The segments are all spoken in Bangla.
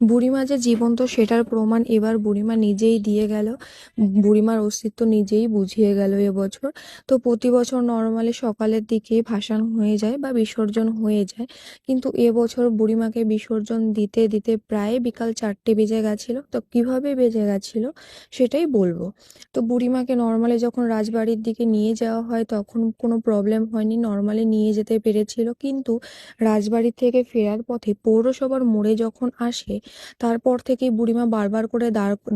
বুড়িমা যে জীবন্ত সেটার প্রমাণ এবার বুড়িমা নিজেই দিয়ে গেল। বুড়িমার অস্তিত্ব নিজেই বুঝিয়ে গেল এবছর। তো প্রতি বছর নর্মালি সকালের দিকে ভাসান হয়ে যায় বা বিসর্জন হয়ে যায়, কিন্তু এবছর বুড়িমাকে বিসর্জন দিতে দিতে প্রায় বিকাল 4টে বেজে গেছিল। তো কিভাবে বেজে গেছিল সেটাই বলবো। তো বুড়িমাকে নর্মালি যখন রাজবাড়ির দিকে নিয়ে যাওয়া হয় তখন কোনো প্রবলেম হয়নি, নর্মালি নিয়ে যেতে পেরেছিল। কিন্তু রাজবাড়ি থেকে ফেরার পথে পৌরসভার মোড়ে যখন আসে, তারপর থেকেই বুড়িমা বারবার করে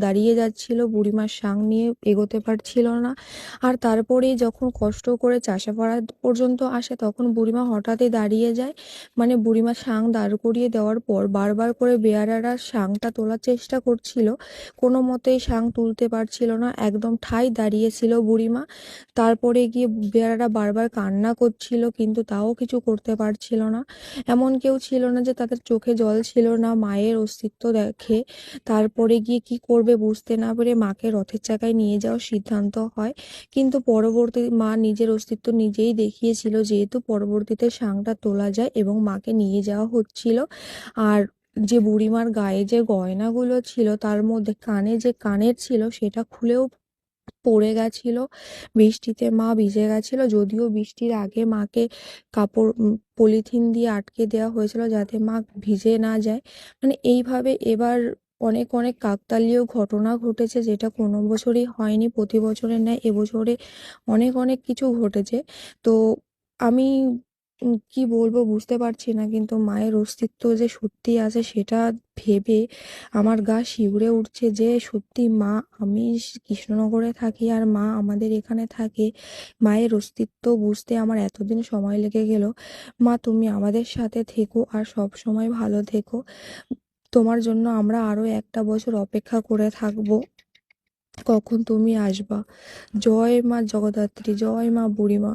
দাঁড়িয়ে যাচ্ছিল, বুড়িমার সাং নিয়ে এগোতে পারছিল না। আর তারপরেই যখন কষ্ট করে চাষাপাড়া পর্যন্ত আসে তখন বুড়িমা হঠাৎই দাঁড়িয়ে যায়। মানে বুড়িমা সাং দাঁড় করিয়ে দেওয়ার পর বারবার করে বেয়ারারা সাংটা তোলার চেষ্টা করছিল, কোনো মতেই সাং তুলতে পারছিল না, একদম ঠাই দাঁড়িয়েছিল বুড়িমা। তারপরে গিয়ে বেয়ারারা বারবার কান্না করছিল কিন্তু তাও কিছু করতে পারছিল না। এমন কেউ ছিল না যে তাদের চোখে জল ছিল না মায়ের অস্তিত্ব দেখে। তারপরে গিয়ে কি করবে বুঝতে না পেরে মাকে রথের চাকায় নিয়ে যাওয়ার সিদ্ধান্ত হয়। কিন্তু পরবর্তী মা নিজের অস্তিত্ব নিজেই দেখিয়েছিল, যেহেতু পরবর্তীতে সাংটা তোলা যায় এবং মাকে নিয়ে যাওয়া হচ্ছিল। আর যে বুড়িমার গায়ে যে গয়নাগুলো ছিল তার মধ্যে কানে যে কানের ছিল সেটা খুলেও পড়ে গেছিল। বৃষ্টিতে মা ভিজে গেছিল, যদিও বৃষ্টির আগে মাকে কাপড় পলিথিন দিয়ে আটকে দেওয়া হয়েছিল যাতে মা ভিজে না যায়। মানে এইভাবে এবার অনেক অনেক কাকতালীয় ঘটনা ঘটেছে, যেটা কোনো বছরই হয়নি প্রতি বছরের ন্যায় এবছরে অনেক অনেক কিছু ঘটেছে। তো আমি কি বলবো বুঝতে পারছি না, কিন্তু মায়ের অস্তিত্ব যে সত্যি আছে সেটা ভেবে আমার গা শিউরে উঠছে যে সত্যি মা, আমি কৃষ্ণনগরে থাকি আর মা আমাদের এখানে থাকে। মায়ের অস্তিত্ব বুঝতে আমার এতদিন সময় লেগে গেল। মা তুমি আমাদের সাথে থেকো আর সব সময় ভালো থেকো। তোমার জন্য আমরা আরো একটা বছর অপেক্ষা করে থাকবো, কখন তুমি আসবা। জয় মা জগদ্ধাত্রী, জয় মা বুড়িমা।